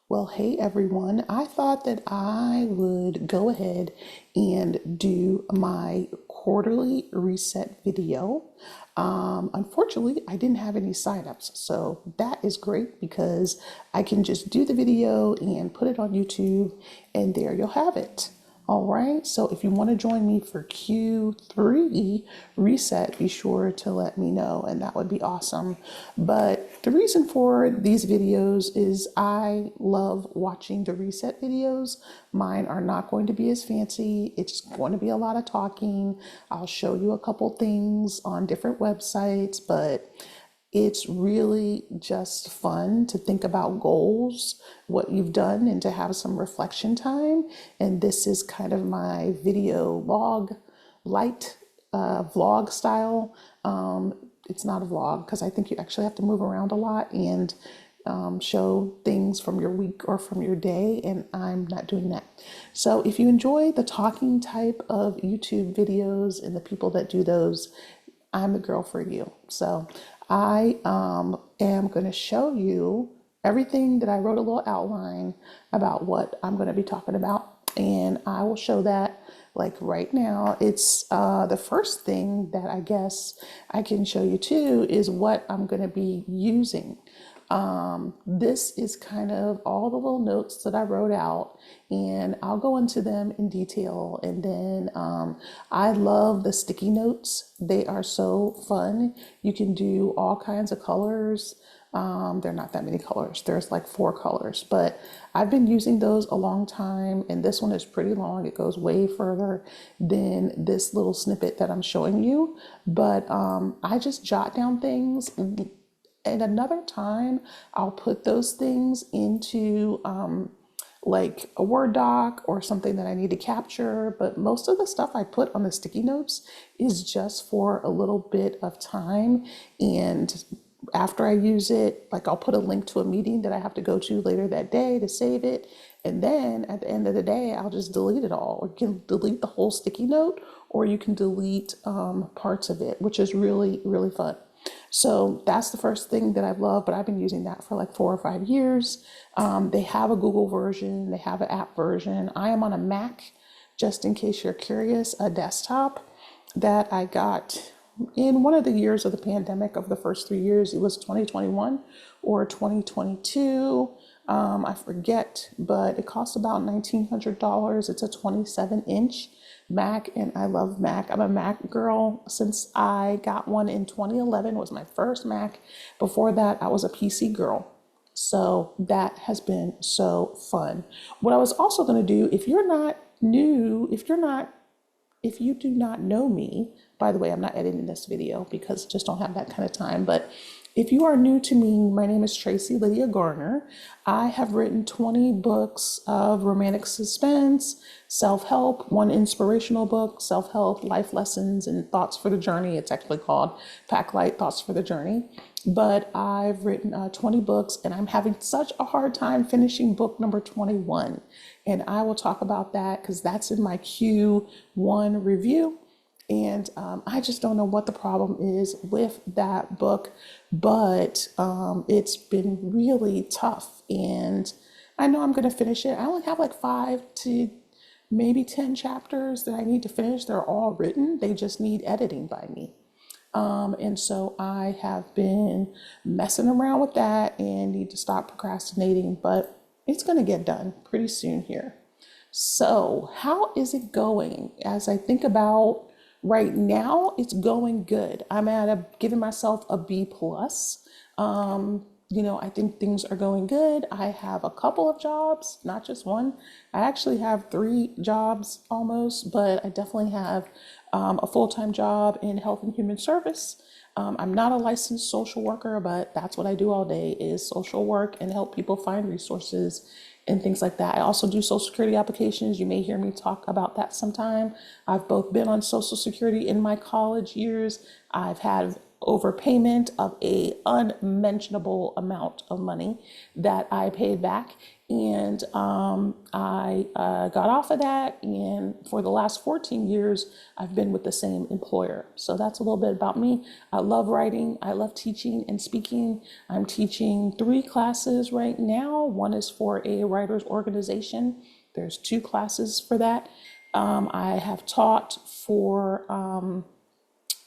Well, hey everyone. I thought that I would go ahead and do my quarterly reset video. Unfortunately, I didn't have any signups, so that is great because I can just do the video and put it on YouTube, and there you'll have it. All right, so if you want to join me for Q3 reset, be sure to let me know, and that would be awesome. But the reason for these videos is I love watching the reset videos. Mine are not going to be as fancy, it's going to be a lot of talking. I'll show you a couple things on different websites, but it's really just fun to think about goals, what you've done, and to have some reflection time. And this is kind of my video log, light vlog style. It's not a vlog because I think you actually have to move around a lot and show things from your week or from your day, and I'm not doing that. So if you enjoy the talking type of YouTube videos and the people that do those, I'm the girl for you. So I am going to show you everything that I wrote, a little outline about what I'm going to be talking about. And I will show that like right now. It's the first thing that I guess I can show you too is what I'm going to be using. This is kind of all the little notes that I wrote out, and I'll go into them in detail. And then I love the sticky notes. They are so fun. You can do all kinds of colors. There are not that many colors. There's like 4 colors, but I've been using those a long time, and this one is pretty long. It goes way further than this little snippet that I'm showing you. But I just jot down things. And another time, I'll put those things into like a Word doc or something that I need to capture. But most of the stuff I put on the sticky notes is just for a little bit of time. And after I use it, like I'll put a link to a meeting that I have to go to later that day to save it. And then at the end of the day, I'll just delete it all. Or you can delete the whole sticky note, or you can delete parts of it, which is really, really fun. So that's the first thing that I've loved, but I've been using that for like 4 or 5 years. They have a Google version, they have an app version. I am on a Mac, just in case you're curious, a desktop that I got in one of the years of the pandemic. Of the first 3 years, it was 2021 or 2022. I forget, but it costs about $1,900. It's a 27-inch Mac, and I love Mac. I'm a Mac girl since I got one in 2011 was my first Mac. Before that, I was a PC girl. So that has been so fun. What I was also going to do, if you're not new, if you do not know me, by the way, I'm not editing this video because I just don't have that kind of time, but if you are new to me, my name is Tracee Garner. I have written 20 books of romantic suspense, self-help, one inspirational book, self-help, life lessons, and thoughts for the journey. It's actually called Pack Light Thoughts for the Journey. But I've written 20 books, and I'm having such a hard time finishing book number 21. And I will talk about that because that's in my Q1 review. And I just don't know what the problem is with that book, but it's been really tough. And I know I'm going to finish it. I only have like 5 to maybe 10 chapters that I need to finish. They're all written, they just need editing by me. And so I have been messing around with that and need to stop procrastinating, but it's going to get done pretty soon here. So, how is it going? As I think about right now, it's going good. I'm giving myself a B plus. I think things are going good. I have a couple of jobs, not just one. I actually have 3 jobs almost, but I definitely have a full-time job in health and human service. I'm not a licensed social worker, but that's what I do all day is social work and help people find resources and things like that. I also do social security applications. You may hear me talk about that sometime. I've both been on social security in my college years. I've had overpayment of a unmentionable amount of money that I paid back. And I got off of that. And for the last 14 years, I've been with the same employer. So that's a little bit about me. I love writing. I love teaching and speaking. I'm teaching 3 classes right now. One is for a writers organization. There's 2 classes for that. I have taught for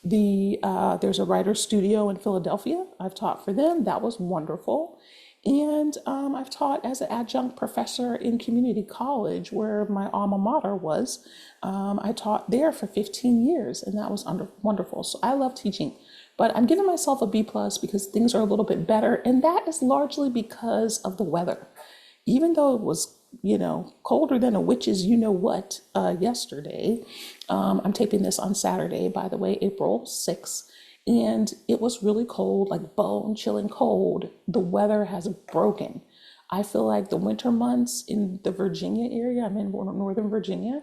there's a writer studio in Philadelphia. I've taught for them. That was wonderful. And I've taught as an adjunct professor in community college where my alma mater was. I taught there for 15 years and that was wonderful. So I love teaching, but I'm giving myself a B plus because things are a little bit better. And that is largely because of the weather. Even though it was, colder than a witch's you-know-what yesterday. I'm taping this on Saturday, by the way, April 6th. And it was really cold, like bone-chilling cold. The weather has broken. I feel like the winter months in the Virginia area, I'm in Northern Virginia,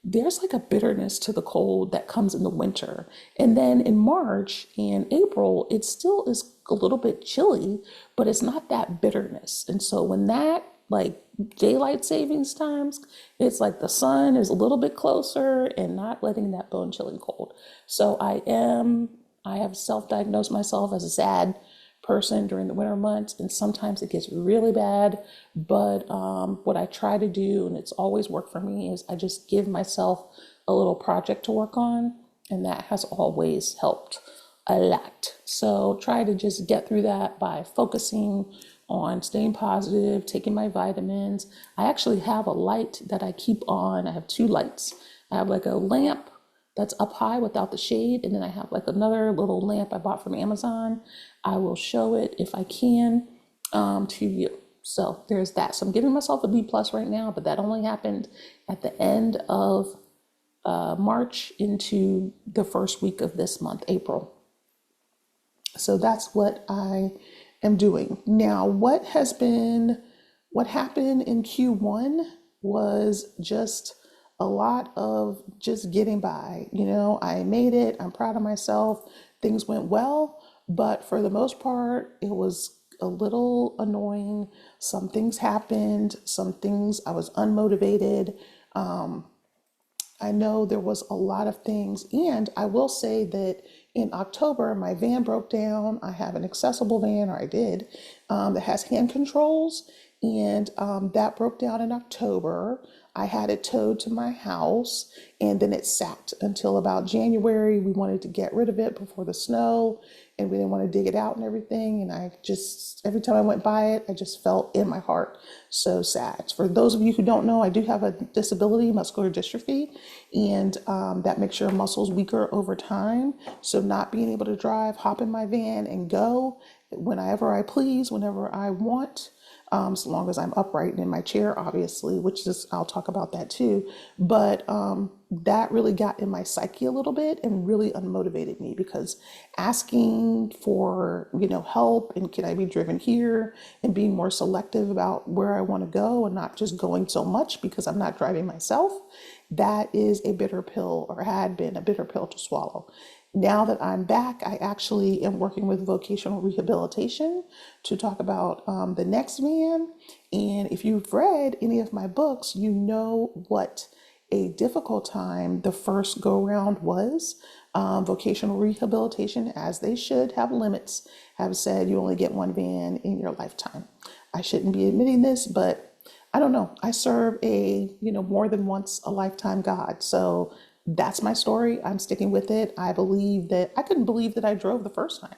there's like a bitterness to the cold that comes in the winter. And then in March and April, it still is a little bit chilly, but it's not that bitterness. And so when that like daylight savings times, it's like the sun is a little bit closer and not letting that bone chilling cold. So I have self-diagnosed myself as a sad person during the winter months, and sometimes it gets really bad. But what I try to do, and it's always worked for me, is I just give myself a little project to work on, and that has always helped a lot. So try to just get through that by focusing on staying positive, taking my vitamins. I actually have a light that I keep on. I have 2 lights. I have like a lamp that's up high without the shade, and then I have like another little lamp I bought from Amazon. I will show it if I can to you. So there's that. So I'm giving myself a B plus right now, but that only happened at the end of March into the first week of this month, April. So that's what I am doing. Now, what happened in Q1 was just a lot of just getting by. I made it. I'm proud of myself. Things went well, but for the most part, it was a little annoying. Some things happened, some things I was unmotivated. I know there was a lot of things, and I will say that in October, my van broke down. I have an accessible van, or I did, that has hand controls, and that broke down in October. I had it towed to my house, and then it sat until about January. We wanted to get rid of it before the snow, and we didn't want to dig it out and everything. And every time I went by it, I just felt in my heart so sad. For those of you who don't know, I do have a disability, muscular dystrophy, and that makes your muscles weaker over time. So not being able to drive, hop in my van and go whenever I please, whenever I want, as long as I'm upright and in my chair, obviously, I'll talk about that too. But that really got in my psyche a little bit and really unmotivated me, because asking for, help and can I be driven here, and being more selective about where I want to go and not just going so much because I'm not driving myself, that is a bitter pill, or had been a bitter pill to swallow. Now that I'm back, I actually am working with vocational rehabilitation to talk about the next van. And if you've read any of my books, you know what a difficult time the first go round was. Vocational rehabilitation, as they should have limits, have said you only get 1 van in your lifetime. I shouldn't be admitting this, but I don't know. I serve a, more than once a lifetime God. So that's my story. I'm sticking with it. I couldn't believe that I drove the first time.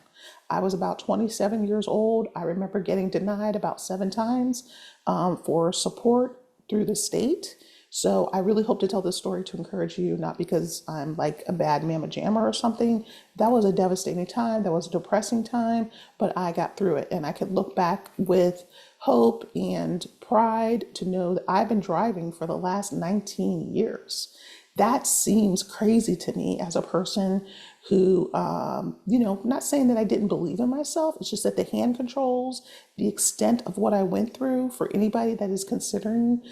I was about 27 years old. I remember getting denied about 7 times for support through the state. So I really hope to tell this story to encourage you, not because I'm like a bad mama jammer or something. That was a devastating time. That was a depressing time, but I got through it, and I could look back with hope and pride to know that I've been driving for the last 19 years. That seems crazy to me as a person who, not saying that I didn't believe in myself. It's just that the hand controls, the extent of what I went through, for anybody that is considering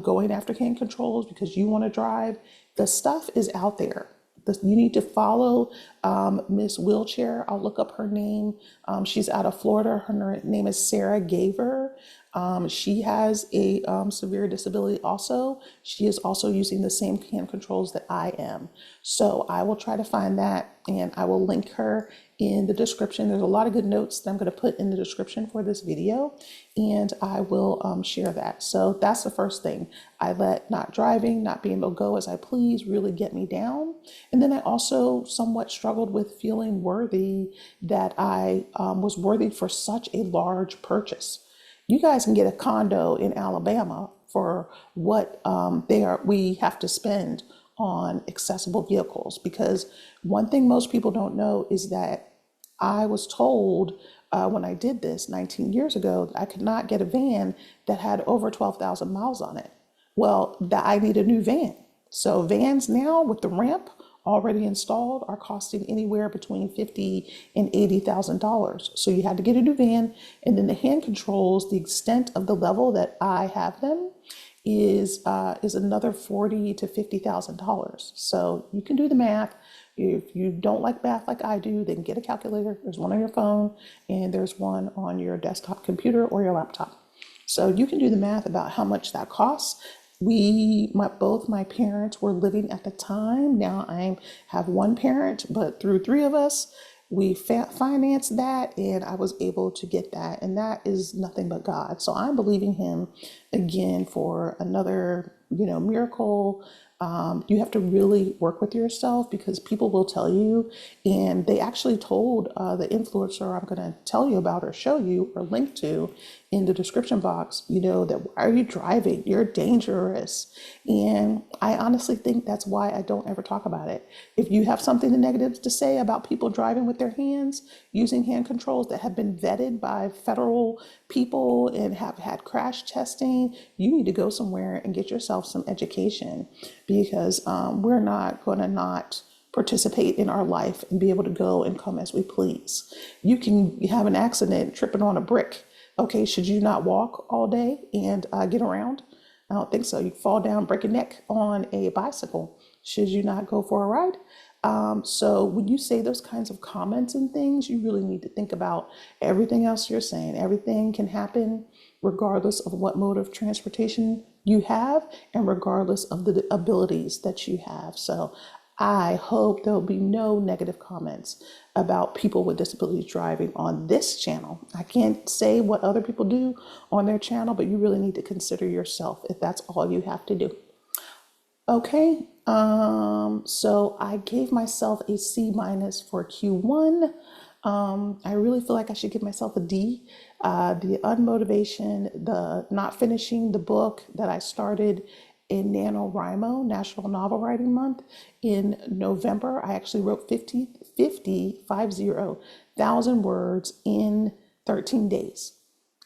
going after hand controls because you want to drive, the stuff is out there. You need to follow Miss Wheelchair. I'll look up her name. She's out of Florida. Her name is Sarah Gaver. She has a severe disability also. She is also using the same hand controls that I am. So I will try to find that and I will link her in the description. There's a lot of good notes that I'm going to put in the description for this video, and I will share that. So that's the first thing. I let not driving, not being able to go as I please really get me down. And then I also somewhat struggled with feeling worthy, that I was worthy for such a large purchase. You guys can get a condo in Alabama for what we have to spend on accessible vehicles. Because one thing most people don't know is that I was told when I did this 19 years ago that I could not get a van that had over 12,000 miles on it. Well, that I need a new van. So vans now with the ramp already installed are costing anywhere between $50,000 and $80,000. So you had to get a new van, and then the hand controls, the extent of the level that I have them is another $40,000 to $50,000. So you can do the math. If you don't like math like I do, then get a calculator. There's one on your phone and there's one on your desktop computer or your laptop. So you can do the math about how much that costs. Both my parents were living at the time. Now I have one parent, but through three of us, we financed that, and I was able to get that. And that is nothing but God. So I'm believing him again for another, miracle. You have to really work with yourself, because people will tell you, and they actually told the influencer I'm going to tell you about or show you or link to in the description box, that why are you driving? You're dangerous. And I honestly think that's why I don't ever talk about it. If you have something negative to say about people driving with their hands, using hand controls that have been vetted by federal people and have had crash testing, you need to go somewhere and get yourself some education, because we're not going to not participate in our life and be able to go and come as we please. You can have an accident tripping on a brick. Okay, should you not walk all day and get around? I don't think so. You fall down, break a neck on a bicycle. Should you not go for a ride? So when you say those kinds of comments and things, you really need to think about everything else you're saying. Everything can happen regardless of what mode of transportation you have and regardless of the abilities that you have. So I hope there'll be no negative comments about people with disabilities driving on this channel. I can't say what other people do on their channel, but you really need to consider yourself if that's all you have to do. Okay, so I gave myself a C- for Q1. I really feel like I should give myself a D. The unmotivation, the not finishing the book that I started in NaNoWriMo, National Novel Writing Month, in November. I actually wrote 50,000 words in 13 days.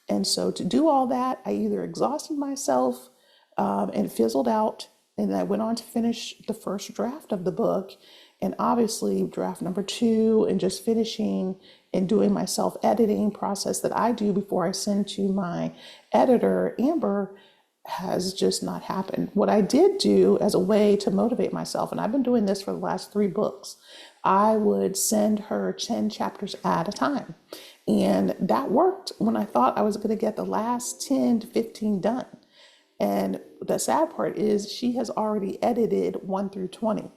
And so to do all that, I either exhausted myself and fizzled out, and then I went on to finish the first draft of the book, and obviously draft number 2, and just finishing and doing my self-editing process that I do before I send to my editor, Amber, has just not happened. What I did do as a way to motivate myself, and I've been doing this for the last 3 books, I would send her 10 chapters at a time. And that worked when I thought I was going to get the last 10 to 15 done. And the sad part is she has already edited 1 through 20.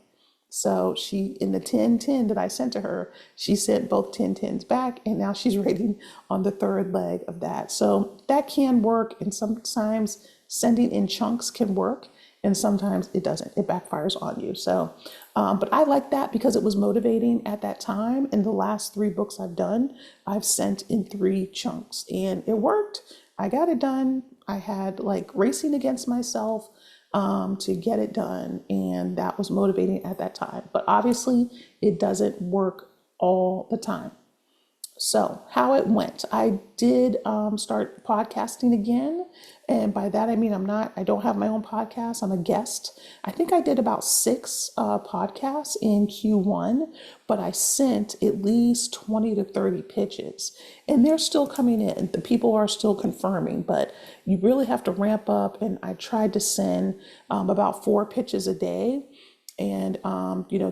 So she, in the 10 that I sent to her, she sent both 10 back, and now she's writing on the 3rd leg of that. So that can work, and sometimes sending in chunks can work, and sometimes it doesn't. It backfires on you. So, but I like that because it was motivating at that time. In the last 3 books I've done, I've sent in 3 chunks, and it worked. I got it done. I had like racing against myself to get it done, and that was motivating at that time. But obviously it doesn't work all the time. So how it went, I did start podcasting again. And by that, I mean, I don't have my own podcast. I'm a guest. I think I did about 6 podcasts in Q1, but I sent at least 20 to 30 pitches, and they're still coming in. The people are still confirming, but you really have to ramp up. And I tried to send about 4 pitches a day. And,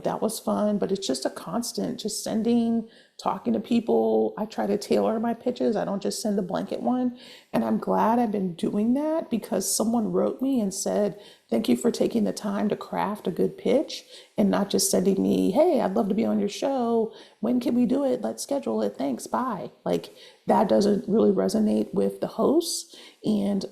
that was fun, but it's just a constant, just sending, talking to people. I try to tailor my pitches. I don't just send a blanket one. And I'm glad I've been doing that because someone wrote me and said, thank you for taking the time to craft a good pitch and not just sending me, hey, I'd love to be on your show. When can we do it? Let's schedule it. Thanks. Bye. Like that doesn't really resonate with the hosts. And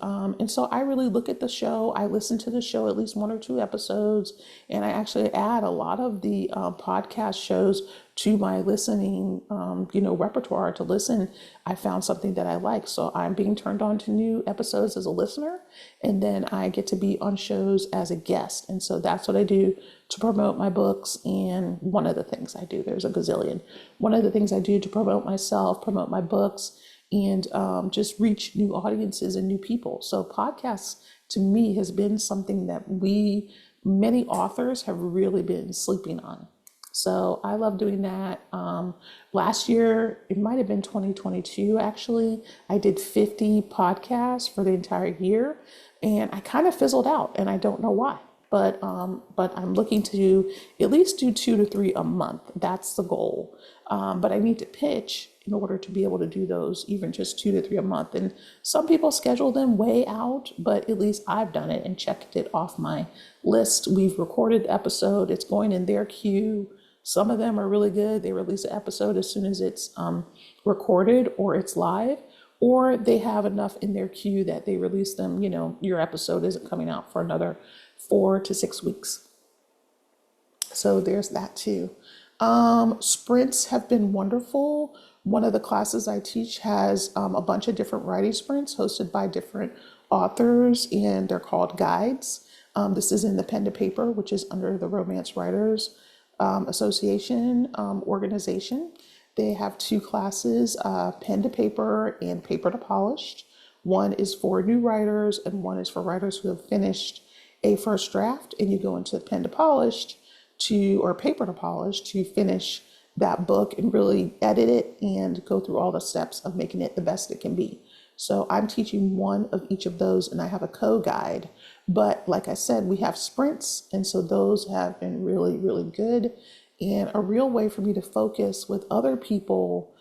so I really look at the show. I listen to the show at least one or two episodes, and I actually add a lot of the podcast shows to my listening, repertoire to listen. I found something that I like, so I'm being turned on to new episodes as a listener, and then I get to be on shows as a guest, and so that's what I do to promote my books. And one of the things I do, there's a gazillion. One of the things I do to promote myself, promote my books, and just reach new audiences and new people. So podcasts to me has been something that many authors have really been sleeping on. So I love doing that. Last year, it might have been 2022 actually, I did 50 podcasts for the entire year, and I kind of fizzled out, and I don't know why. But I'm looking to at least do 2 to 3 a month. That's the goal. But I need to pitch in order to be able to do those, even just 2 to 3 a month. And some people schedule them way out, but at least I've done it and checked it off my list. We've recorded the episode. It's going in their queue. Some of them are really good. They release an episode as soon as it's recorded or it's live, or they have enough in their queue that they release them. Your episode isn't coming out for another 4 to 6 weeks. So there's that too. Sprints have been wonderful. One of the classes I teach has a bunch of different writing sprints hosted by different authors, and they're called guides. This is in the Pen to Paper, which is under the Romance Writers Association organization. They have 2 classes, Pen to Paper and Paper to Polished. One is for new writers and one is for writers who have finished a first draft, and you go into Pen to Polished or Paper to Polish to finish that book and really edit it and go through all the steps of making it the best it can be. So I'm teaching one of each of those, and I have a co-guide. But like I said, we have sprints, and so those have been really, really good and a real way for me to focus with other people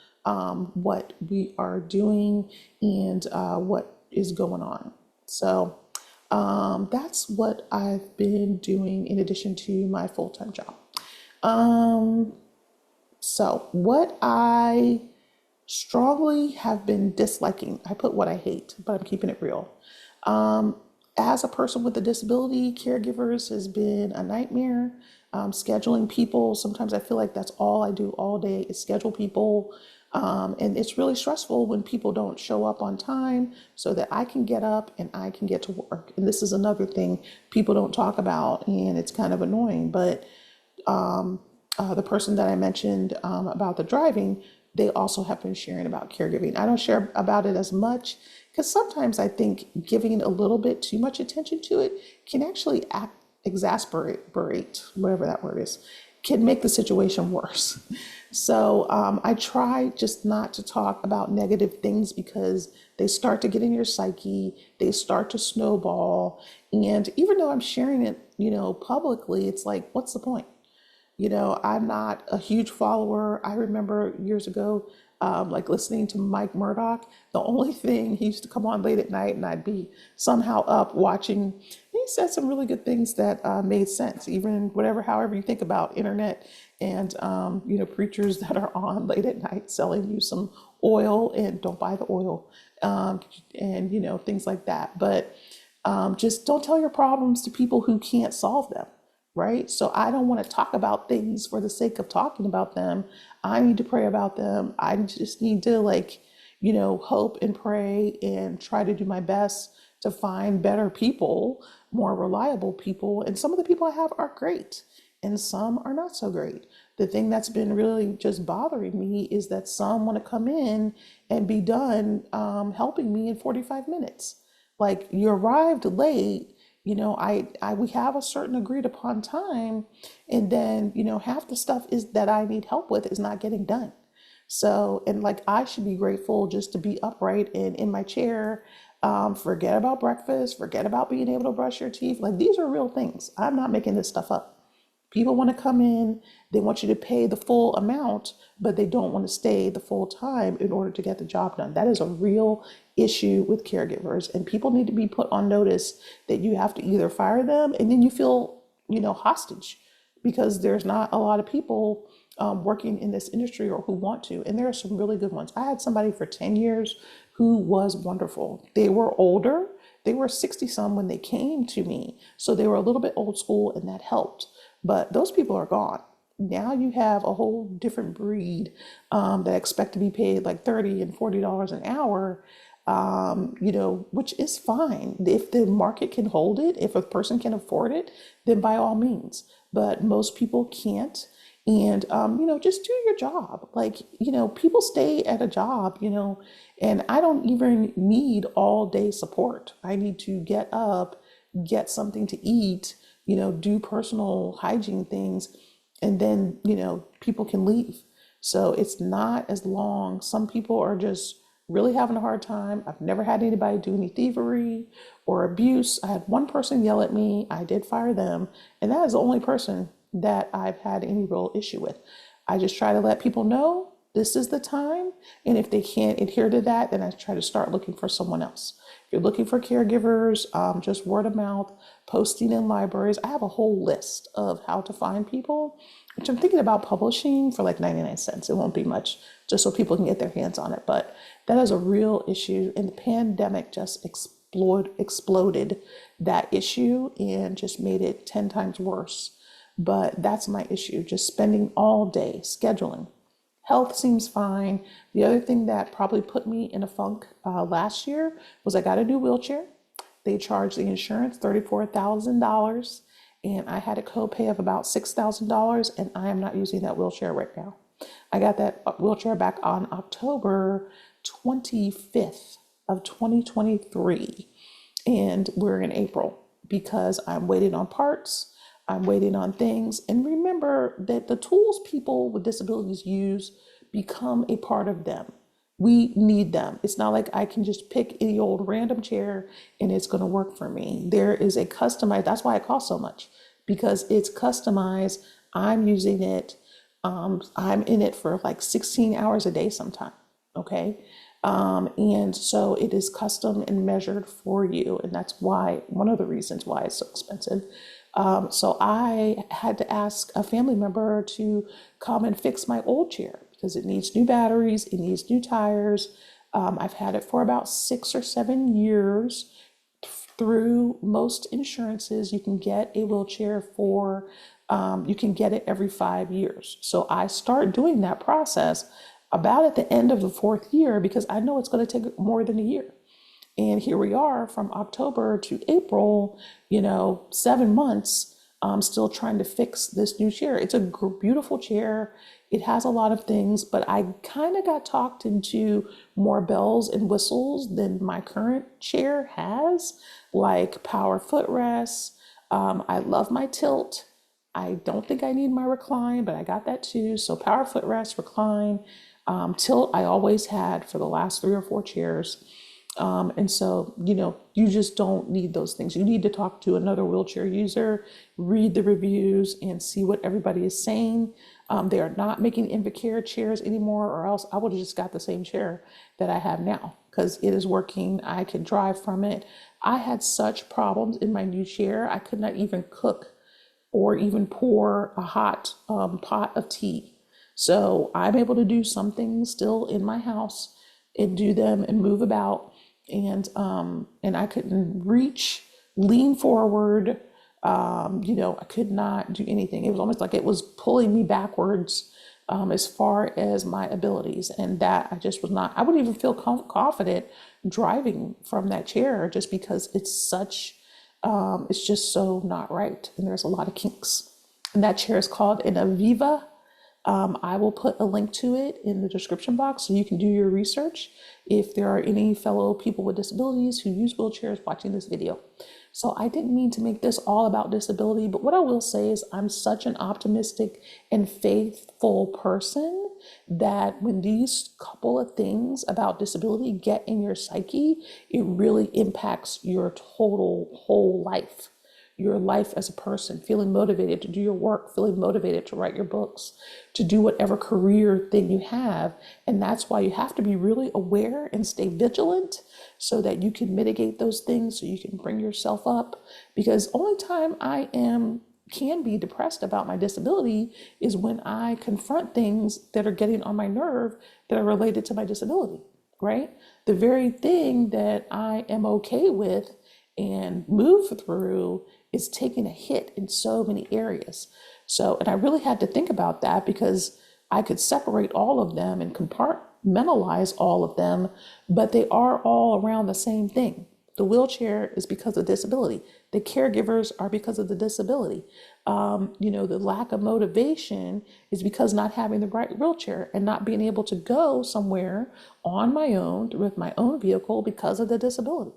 what we are doing and what is going on. So that's what I've been doing in addition to my full-time job. So what I strongly have been disliking, I put what I hate, but I'm keeping it real. As a person with a disability, caregivers has been a nightmare. Scheduling people, sometimes I feel like that's all I do all day is schedule people. And it's really stressful when people don't show up on time so that I can get up and I can get to work. And this is another thing people don't talk about, and it's kind of annoying. But the person that I mentioned about the driving, they also have been sharing about caregiving. I don't share about it as much because sometimes I think giving a little bit too much attention to it can actually exasperate, whatever that word is, can make the situation worse. So I try just not to talk about negative things because they start to get in your psyche, they start to snowball. And even though I'm sharing it, publicly, it's like, what's the point? I'm not a huge follower. I remember years ago, like listening to Mike Murdoch. The only thing, he used to come on late at night and I'd be somehow up watching. He said some really good things that made sense, even however you think about internet and, preachers that are on late at night selling you some oil and don't buy the oil, and, things like that. But just don't tell your problems to people who can't solve them. Right? So I don't want to talk about things for the sake of talking about them. I need to pray about them. I just need to hope and pray and try to do my best to find better people, more reliable people. And some of the people I have are great and some are not so great. The thing that's been really just bothering me is that some want to come in and be done helping me in 45 minutes. Like, you arrived late. We have a certain agreed upon time, and then, half the stuff is that I need help with is not getting done. So, and like, I should be grateful just to be upright and in my chair. Forget about breakfast, forget about being able to brush your teeth. Like, these are real things. I'm not making this stuff up. People want to come in, they want you to pay the full amount, but they don't want to stay the full time in order to get the job done. That is a real issue with caregivers, and people need to be put on notice that you have to either fire them and then you feel, hostage because there's not a lot of people working in this industry or who want to. And there are some really good ones. I had somebody for 10 years who was wonderful. They were older. They were 60 some when they came to me. So they were a little bit old school and that helped. But those people are gone. Now you have a whole different breed that expect to be paid like $30 and $40 an hour, which is fine. If the market can hold it, if a person can afford it, then by all means. But most people can't. And, just do your job. Like, people stay at a job, and I don't even need all day support. I need to get up, get something to eat, do personal hygiene things, and then, people can leave. So it's not as long. Some people are just really having a hard time. I've never had anybody do any thievery or abuse. I had one person yell at me. I did fire them. And that is the only person that I've had any real issue with. I just try to let people know this is the time. And if they can't adhere to that, then I try to start looking for someone else. If you're looking for caregivers, just word of mouth, posting in libraries. I have a whole list of how to find people, which I'm thinking about publishing for like 99 cents. It won't be much, just so people can get their hands on it. But that is a real issue. And the pandemic just exploded that issue and just made it 10 times worse. But that's my issue, just spending all day scheduling. Health seems fine. The other thing that probably put me in a funk last year was I got a new wheelchair. They charged the insurance $34,000, and I had a copay of about $6,000, and I am not using that wheelchair right now. I got that wheelchair back on October 25th of 2023, and we're in April because I'm waiting on parts. I'm waiting on things. And remember that the tools people with disabilities use become a part of them. We need them. It's not like I can just pick any old random chair and it's going to work for me. There is a customized, that's why it costs so much, because it's customized. I'm using it. I'm in it for like 16 hours a day sometime. Okay. And so it is custom and measured for you. And that's why, one of the reasons why it's so expensive. So I had to ask a family member to come and fix my old chair because it needs new batteries, it needs new tires. I've had it for about 6 or 7 years. Through most insurances, you can get a wheelchair for, you can get it every 5 years. So I start doing that process about at the end of the 4th year because I know it's going to take more than a year. And here we are from October to April, 7 months, still trying to fix this new chair. It's a beautiful chair. It has a lot of things, but I kind of got talked into more bells and whistles than my current chair has, like power footrests. I love my tilt. I don't think I need my recline, but I got that too. So power footrest, recline, tilt I always had for the last 3 or 4 chairs. And so, you just don't need those things. You need to talk to another wheelchair user, read the reviews and see what everybody is saying. They are not making Invacare chairs anymore, or else I would have just got the same chair that I have now because it is working. I can drive from it. I had such problems in my new chair. I could not even cook or even pour a hot pot of tea. So I'm able to do some things still in my house and do them and move about. And I couldn't reach, lean forward. I could not do anything. It was almost like it was pulling me backwards as far as my abilities. And that I just was not, I wouldn't even feel confident driving from that chair just because it's just so not right. And there's a lot of kinks. And that chair is called an Aviva. I will put a link to it in the description box so you can do your research if there are any fellow people with disabilities who use wheelchairs watching this video. So I didn't mean to make this all about disability, but what I will say is I'm such an optimistic and faithful person that when these couple of things about disability get in your psyche, it really impacts your total whole life. your life as a person, feeling motivated to do your work, feeling motivated to write your books, to do whatever career thing you have. And that's why you have to be really aware and stay vigilant so that you can mitigate those things, so you can bring yourself up. Because only time I can be depressed about my disability is when I confront things that are getting on my nerve that are related to my disability, right? The very thing that I am okay with and move through is taking a hit in so many areas. So, and I really had to think about that because I could separate all of them and compartmentalize all of them, but they are all around the same thing. The wheelchair is because of disability. The caregivers are because of the disability. The lack of motivation is because not having the right wheelchair and not being able to go somewhere on my own with my own vehicle because of the disability.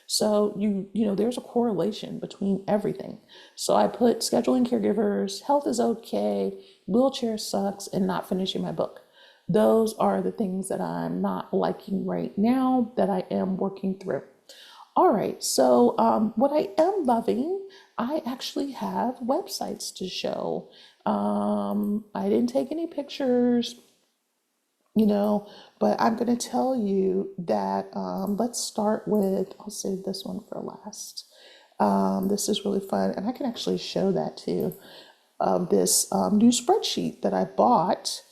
So there's a correlation between everything. So I put scheduling caregivers, health is okay, wheelchair sucks, and not finishing my book. Those are the things that I'm not liking right now that I am working through. All right, so what I am loving, I actually have websites to show. I didn't take any pictures, but I'm going to tell you that let's start with, I'll save this one for last. This is really fun, and I can actually show that too. This new spreadsheet that I bought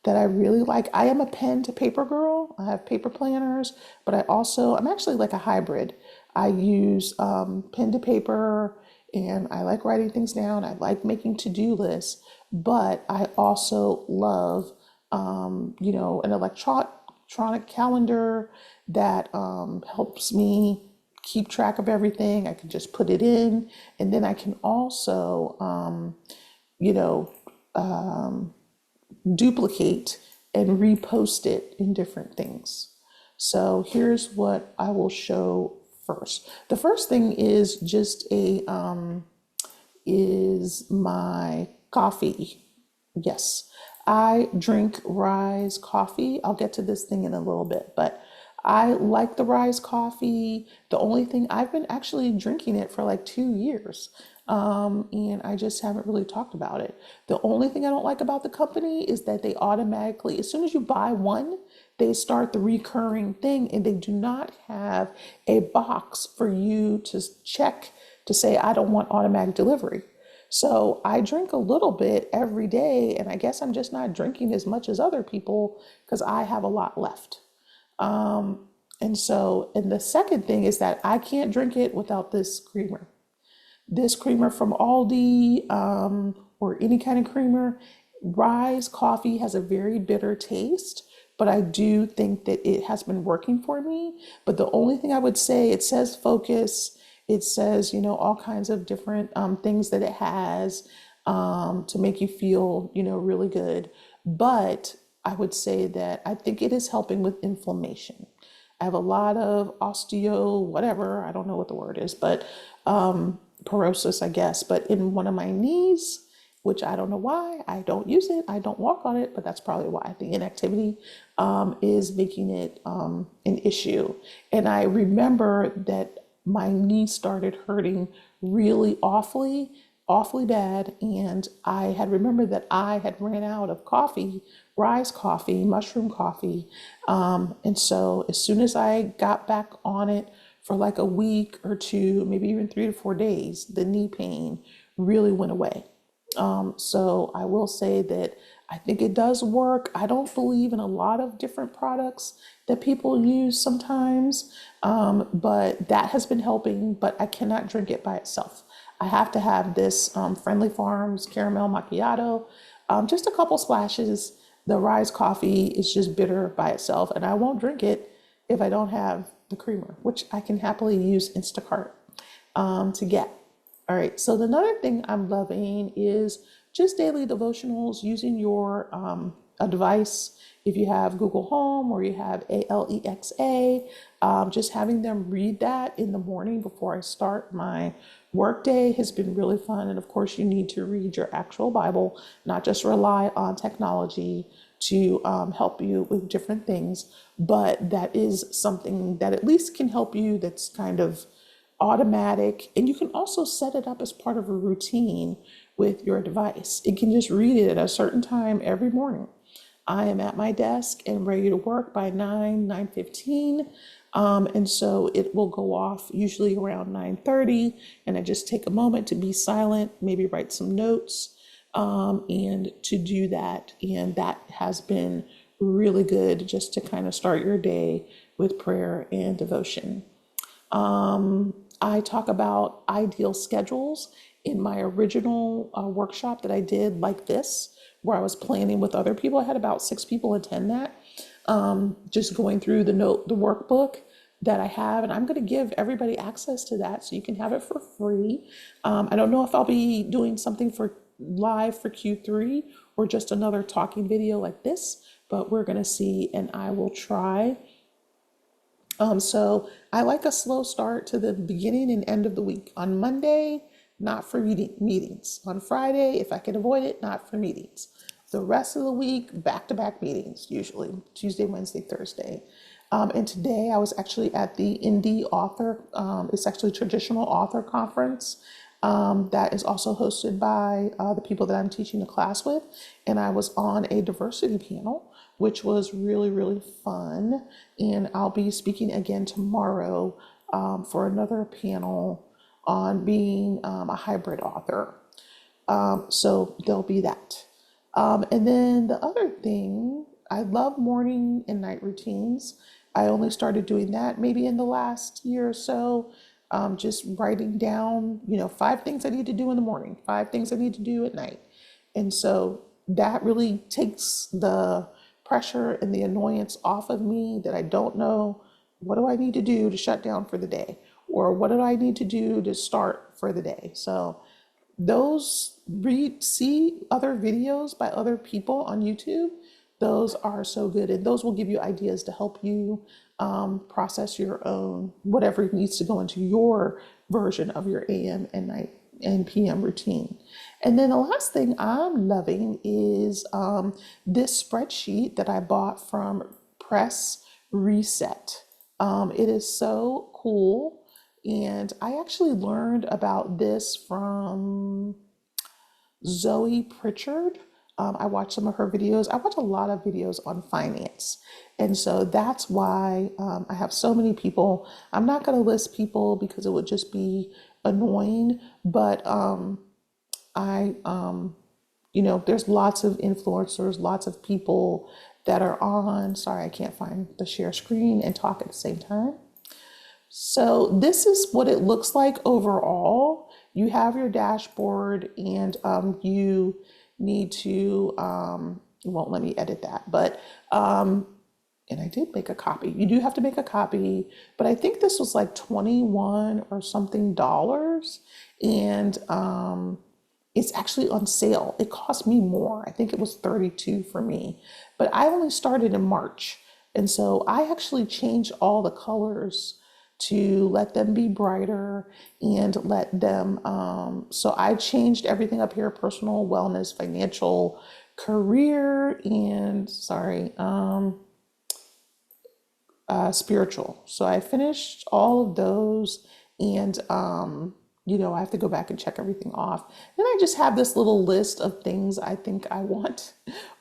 that I really like. I am a pen to paper girl. I have paper planners, but I'm actually like a hybrid. I use pen to paper, and I like writing things down. I like making to-do lists, but I also love, an electronic calendar that helps me keep track of everything. I can just put it in, and then I can also, duplicate and repost it in different things. So here's what I will show first. The first thing is just is my coffee. Yes, I drink Rise coffee. I'll get to this thing in a little bit, but I like the Rise coffee. The only thing, I've been actually drinking it for like 2 years. And I just haven't really talked about it. The only thing I don't like about the company is that they automatically, as soon as you buy one, they start the recurring thing, and they do not have a box for you to check to say, I don't want automatic delivery. So I drink a little bit every day, and I guess I'm just not drinking as much as other people because I have a lot left. And the second thing is that I can't drink it without this creamer. This creamer from Aldi, or any kind of creamer. Rise coffee has a very bitter taste, but I do think that it has been working for me. But the only thing I would say, it says focus, it says, all kinds of different things that it has to make you feel, really good. But I would say that I think it is helping with inflammation. I have a lot of whatever, I don't know what the word is, but porosis, I guess, but in one of my knees, which I don't know why. I don't use it. I don't walk on it, but that's probably why. The inactivity is making it an issue. And I remember that my knee started hurting really awfully bad. And I had remembered that I had ran out of coffee, Rise coffee, mushroom coffee. And so as soon as I got back on it for like a week or two, maybe even 3 to 4 days, the knee pain really went away. So I will say that I think it does work. I don't believe in a lot of different products that people use sometimes, but that has been helping, but I cannot drink it by itself. I have to have this Friendly Farms caramel macchiato, just a couple splashes. The Rise coffee is just bitter by itself, and I won't drink it if I don't have the creamer, which I can happily use Instacart to get. All right, so another thing I'm loving is just daily devotionals using your a device. If you have Google Home or you have Alexa, just having them read that in the morning before I start my workday has been really fun. And of course, you need to read your actual Bible, not just rely on technology to help you with different things, but that is something that at least can help you that's kind of automatic, and you can also set it up as part of a routine with your device. It can just read it at a certain time every morning. I am at my desk and ready to work by 9:15. And so it will go off usually around 9:30, and I just take a moment to be silent, maybe write some notes, and to do that. And that has been really good just to kind of start your day with prayer and devotion. I talk about ideal schedules in my original workshop that I did like this, where I was planning with other people. I had about 6 people attend that, just going through the workbook that I have, and I'm going to give everybody access to that so you can have it for free. I don't know if I'll be doing something for live for Q3 or just another talking video like this, but we're going to see, and I will try. So I like a slow start to the beginning and end of the week. On Monday, not for meetings. On Friday, if I can avoid it, not for meetings. The rest of the week, back-to-back meetings, usually Tuesday, Wednesday, Thursday. And today I was actually at the Indie Author, it's actually a traditional author conference that is also hosted by the people that I'm teaching the class with. And I was on a diversity panel, which was really, really fun. And I'll be speaking again tomorrow for another panel on being a hybrid author. So there'll be that. And then the other thing, I love morning and night routines. I only started doing that maybe in the last year or so, just writing down, 5 things I need to do in the morning, 5 things I need to do at night. And so that really takes the pressure and the annoyance off of me that I don't know what do I need to do to shut down for the day, or what do I need to do to start for the day. So see other videos by other people on YouTube. Those are so good, and those will give you ideas to help you process your own, whatever needs to go into your version of your AM and night and PM routine. And then the last thing I'm loving is this spreadsheet that I bought from Press Reset. It is so cool. And I actually learned about this from Zoe Pritchard. I watch some of her videos. I watch a lot of videos on finance. And so that's why I have so many people. I'm not going to list people because it would just be annoying, but there's lots of influencers, lots of people that are on. Sorry, I can't find the share screen and talk at the same time. So this is what it looks like overall. You have your dashboard, and you need to, it won't let me edit that, but, and I did make a copy. You do have to make a copy, but I think this was like 21 or something dollars. And it's actually on sale. It cost me more. I think it was 32 for me, but I only started in March. And so I actually changed all the colors to let them be brighter and let them, so I changed everything up here: personal, wellness, financial, career, and spiritual. So I finished all of those, and I have to go back and check everything off. Then I just have this little list of things I think I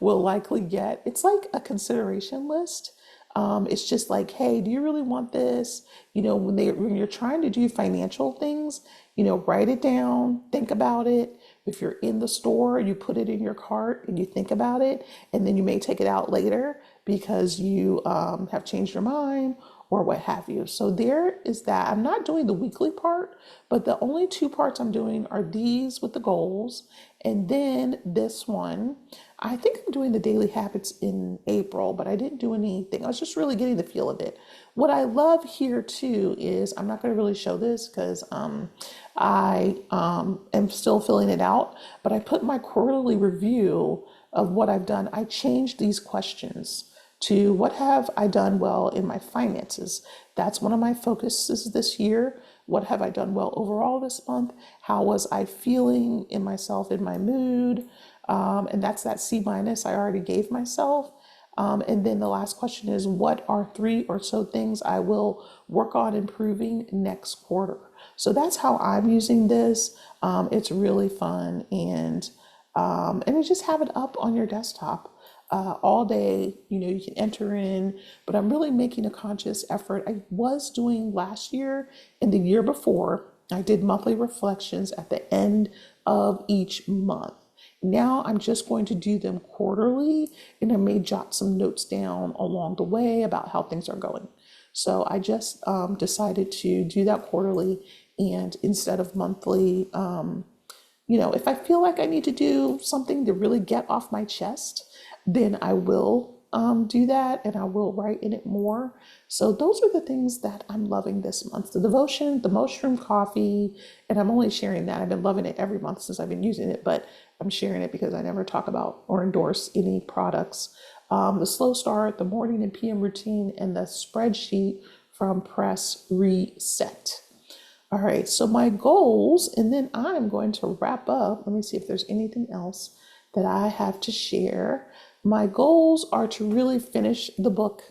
will likely get. It's like a consideration list. It's just like, hey, do you really want this? When you're trying to do financial things, write it down, think about it. If you're in the store, you put it in your cart and you think about it, and then you may take it out later because you have changed your mind or what have you. So there is that. I'm not doing the weekly part, but the only 2 parts I'm doing are these with the goals, and then this one. I think I'm doing the daily habits in April, but I didn't do anything. I was just really getting the feel of it. What I love here too is, I'm not going to really show this because I am still filling it out, but I put my quarterly review of what I've done. I changed these questions to what have I done well in my finances. That's one of my focuses this year. What have I done well overall this month? How was I feeling in myself, in my mood? And that's that C- I already gave myself. And then the last question is, what are 3 or so things I will work on improving next quarter? So that's how I'm using this. It's really fun, and you just have it up on your desktop all day. You can enter in, but I'm really making a conscious effort. I was doing last year and the year before, I did monthly reflections at the end of each month. Now I'm just going to do them quarterly, and I may jot some notes down along the way about how things are going. So I just decided to do that quarterly, and instead of monthly, if I feel like I need to do something to really get off my chest, then I will do that, and I will write in it more. So those are the things that I'm loving this month: the devotion, the mushroom coffee, and I'm only sharing that. I've been loving it every month since I've been using it, but I'm sharing it because I never talk about or endorse any products. The slow start, the morning and PM routine, and the spreadsheet from Press Reset. All right, so my goals, and then I'm going to wrap up. Let me see if there's anything else that I have to share. My goals are to really finish the book.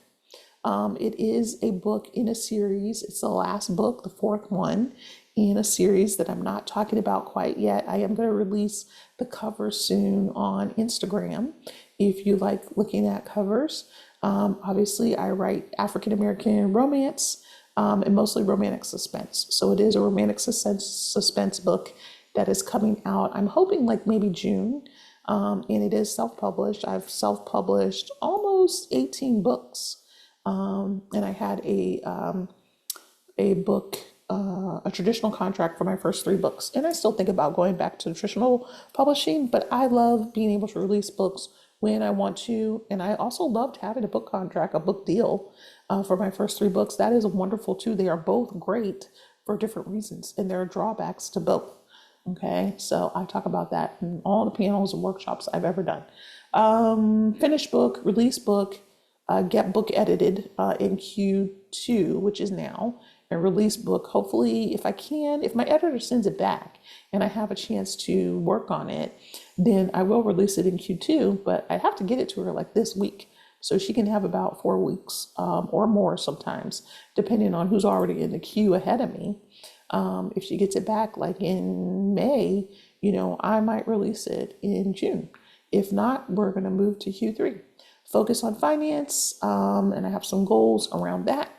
It is a book in a series. It's the last book, the 4th one in a series that I'm not talking about quite yet. I am going to release the cover soon on Instagram if you like looking at covers. Obviously, I write African American romance and mostly romantic suspense. So it is a romantic suspense book that is coming out, I'm hoping like maybe June. And it is self-published. I've self-published almost 18 books. And I had a book, a traditional contract for my first 3 books. And I still think about going back to traditional publishing, but I love being able to release books when I want to. And I also loved having a book contract, a book deal for my first 3 books. That is wonderful too. They are both great for different reasons, and there are drawbacks to both. Okay, so I talk about that in all the panels and workshops I've ever done. Finished book, release book, get book edited in Q2, which is now, and release book. Hopefully, if I can, if my editor sends it back and I have a chance to work on it, then I will release it in Q2, but I have to get it to her like this week. So she can have about 4 weeks or more sometimes, depending on who's already in the queue ahead of me. If she gets it back like in May, I might release it in June. If not, we're going to move to Q3. Focus on finance, and I have some goals around that.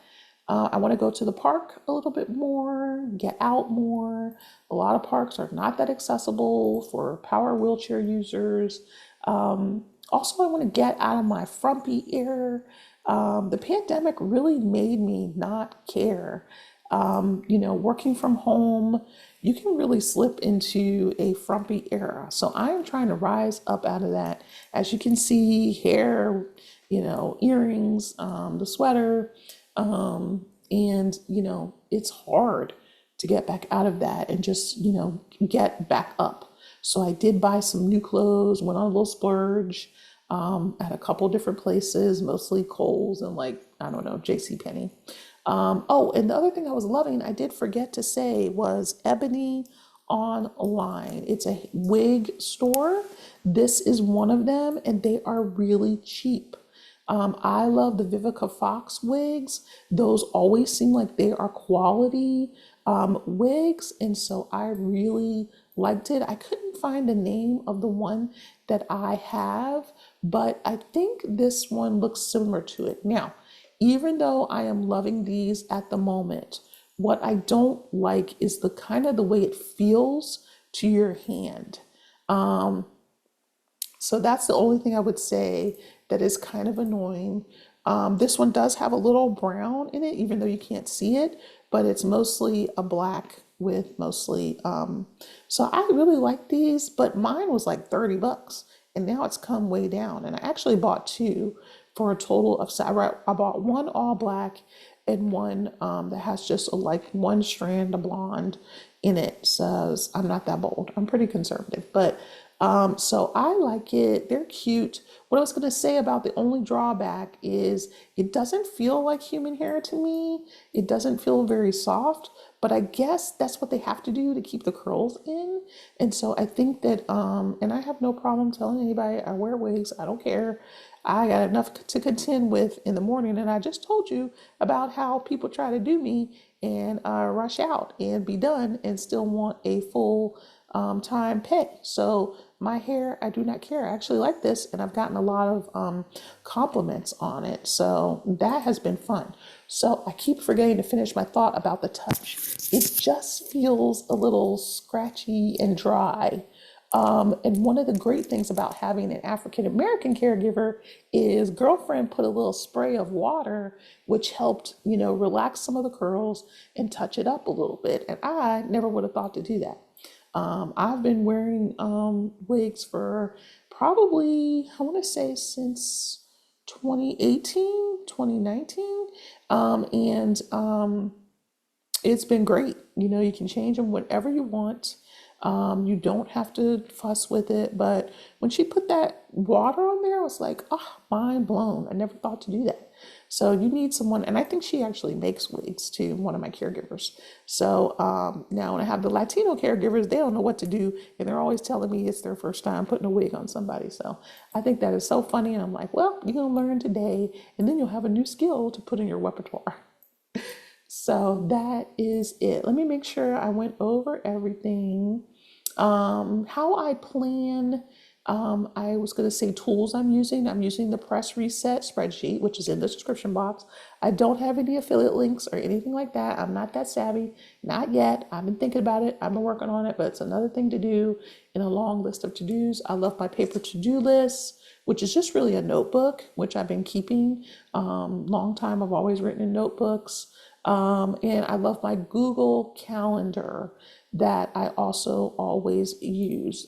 I want to go to the park a little bit more, get out more. A lot of parks are not that accessible for power wheelchair users. Also, I want to get out of my frumpy air. The pandemic really made me not care. Working from home, you can really slip into a frumpy era. So I'm trying to rise up out of that. As you can see, hair, earrings, the sweater, and it's hard to get back out of that and just, get back up. So I did buy some new clothes, went on a little splurge at a couple different places, mostly Kohl's and JCPenney. And the other thing I was loving, I did forget to say, was Ebony Online. It's a wig store. This is one of them, and they are really cheap. I love the Vivica Fox wigs. Those always seem like they are quality wigs, and so I really liked it. I couldn't find the name of the one that I have, but I think this one looks similar to it. Now, even though I am loving these at the moment, what I don't like is the way it feels to your hand. So that's the only thing I would say that is kind of annoying. This one does have a little brown in it, even though you can't see it, but it's mostly a black with mostly, so I really like these, but mine was like $30 and now it's come way down. And I actually bought 2 for a total of, I bought one all black and one that has just one strand of blonde in it. So I'm not that bold. I'm pretty conservative, but So I like it. They're cute. What I was going to say about the only drawback is it doesn't feel like human hair to me. It doesn't feel very soft, but I guess that's what they have to do to keep the curls in. And so I think that, and I have no problem telling anybody I wear wigs. I don't care. I got enough to contend with in the morning. And I just told you about how people try to do me and rush out and be done and still want a full time pay. So my hair, I do not care. I actually like this, and I've gotten a lot of compliments on it. So that has been fun. So I keep forgetting to finish my thought about the touch. It just feels a little scratchy and dry. And one of the great things about having an African American caregiver is girlfriend put a little spray of water, which helped, relax some of the curls and touch it up a little bit. And I never would have thought to do that. I've been wearing wigs for probably, I want to say since 2018, 2019. And it's been great. You can change them whenever you want. You don't have to fuss with it. But when she put that water on there, I was like, oh, mind blown. I never thought to do that. So you need someone, and I think she actually makes wigs too, one of my caregivers. So now when I have the Latino caregivers, they don't know what to do, and they're always telling me it's their first time putting a wig on somebody. So I think that is so funny, and I'm like, well, you're gonna learn today, and then you'll have a new skill to put in your repertoire. So that is it. Let me make sure I went over everything. How I plan, I was going to say tools I'm using. I'm using the Press Reset spreadsheet, which is in the description box. I don't have any affiliate links or anything like that. I'm not that savvy, not yet. I've been thinking about it. I've been working on it, but it's another thing to do in a long list of to-dos. I love my paper to-do list, which is just really a notebook, which I've been keeping long time. I've always written in notebooks. And I love my Google Calendar that I also always use.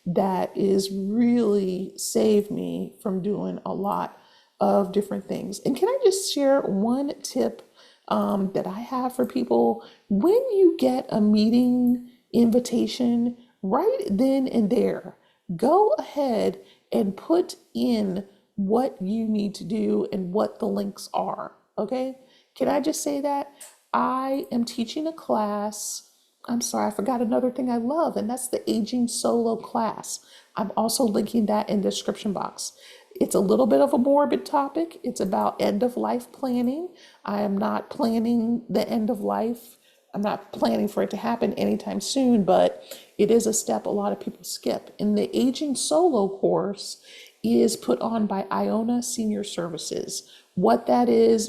That is really saved me from doing a lot of different things. And can I just share one tip that I have for people? When you get a meeting invitation, right then and there, go ahead and put in what you need to do and what the links are. Okay? Can I just say that? I am teaching a class. I'm sorry, I forgot another thing I love, and that's the aging solo class. I'm also linking that in the description box. It's a little bit of a morbid topic. It's about end of life planning. I am not planning the end of life. I'm not planning for it to happen anytime soon, but it is a step a lot of people skip. And the aging solo course is put on by Iona Senior Services. What that is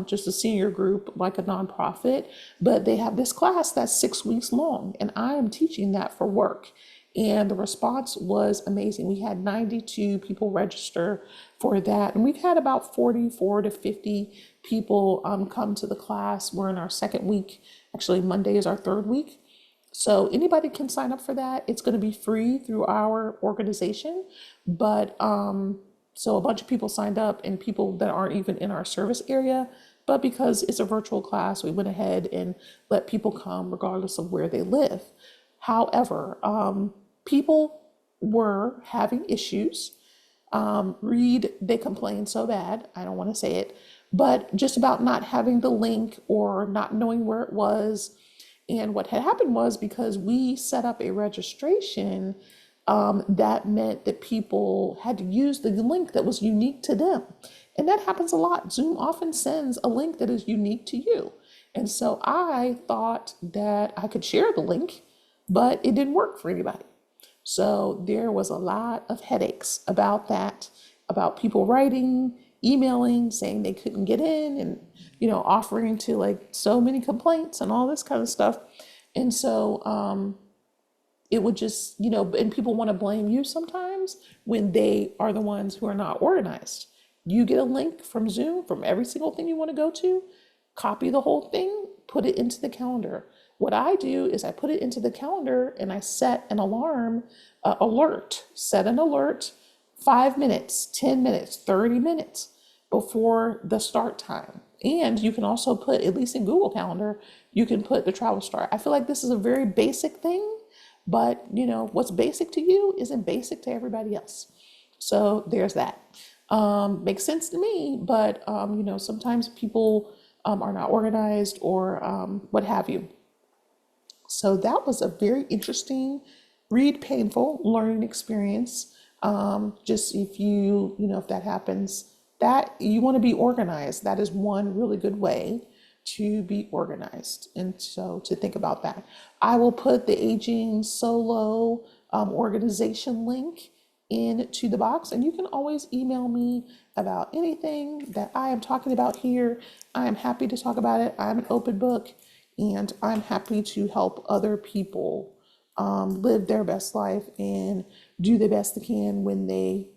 just a senior group, like a nonprofit, but they have this class that's 6 weeks long, and I am teaching that for work. And the response was amazing. We had 92 people register for that, and we've had about 44 to 50 people come to the class. We're in our second week. Actually, Monday is our third week. So anybody can sign up for that. It's going to be free through our organization, but so a bunch of people signed up, and people that aren't even in our service area, but because it's a virtual class, we went ahead and let people come regardless of where they live. However, people were having issues. They complained so bad, I don't want to say it, but just about not having the link or not knowing where it was. And what had happened was, because we set up a registration, that meant that people had to use the link that was unique to them. And that happens a lot. Zoom often sends a link that is unique to you. And so I thought that I could share the link, but it didn't work for anybody. So there was a lot of headaches about that, about people writing, emailing, saying they couldn't get in, and offering to, like, so many complaints and all this kind of stuff. And so it would just, and people want to blame you sometimes when they are the ones who are not organized. You get a link from Zoom from every single thing you want to go to, copy the whole thing, put it into the calendar. What I do is I put it into the calendar and I set an alarm, set an alert 5 minutes, 10 minutes, 30 minutes before the start time. And you can also put, at least in Google Calendar, you can put the travel start. I feel like this is a very basic thing, but what's basic to you isn't basic to everybody else. So there's that. Makes sense to me, but sometimes people are not organized or what have you. So that was a very interesting, read painful learning experience. Just if if that happens, that you want to be organized. That is one really good way to be organized. And so to think about that, I will put the Aging Solo organization link into the box, and you can always email me about anything that I am talking about here. I am happy to talk about it. I'm an open book, and I'm happy to help other people live their best life and do the best they can when they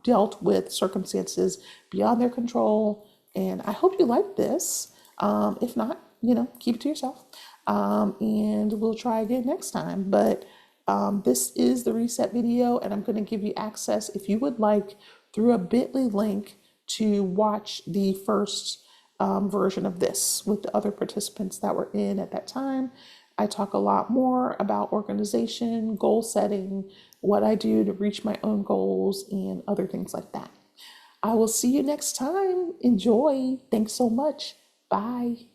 dealt with circumstances beyond their control. And I hope you like this. If not, keep it to yourself. And we'll try again next time. But this is the reset video, and I'm going to give you access, if you would like, through a bit.ly link to watch the first version of this with the other participants that were in at that time. I talk a lot more about organization, goal setting, what I do to reach my own goals, and other things like that. I will see you next time. Enjoy. Thanks so much. Bye.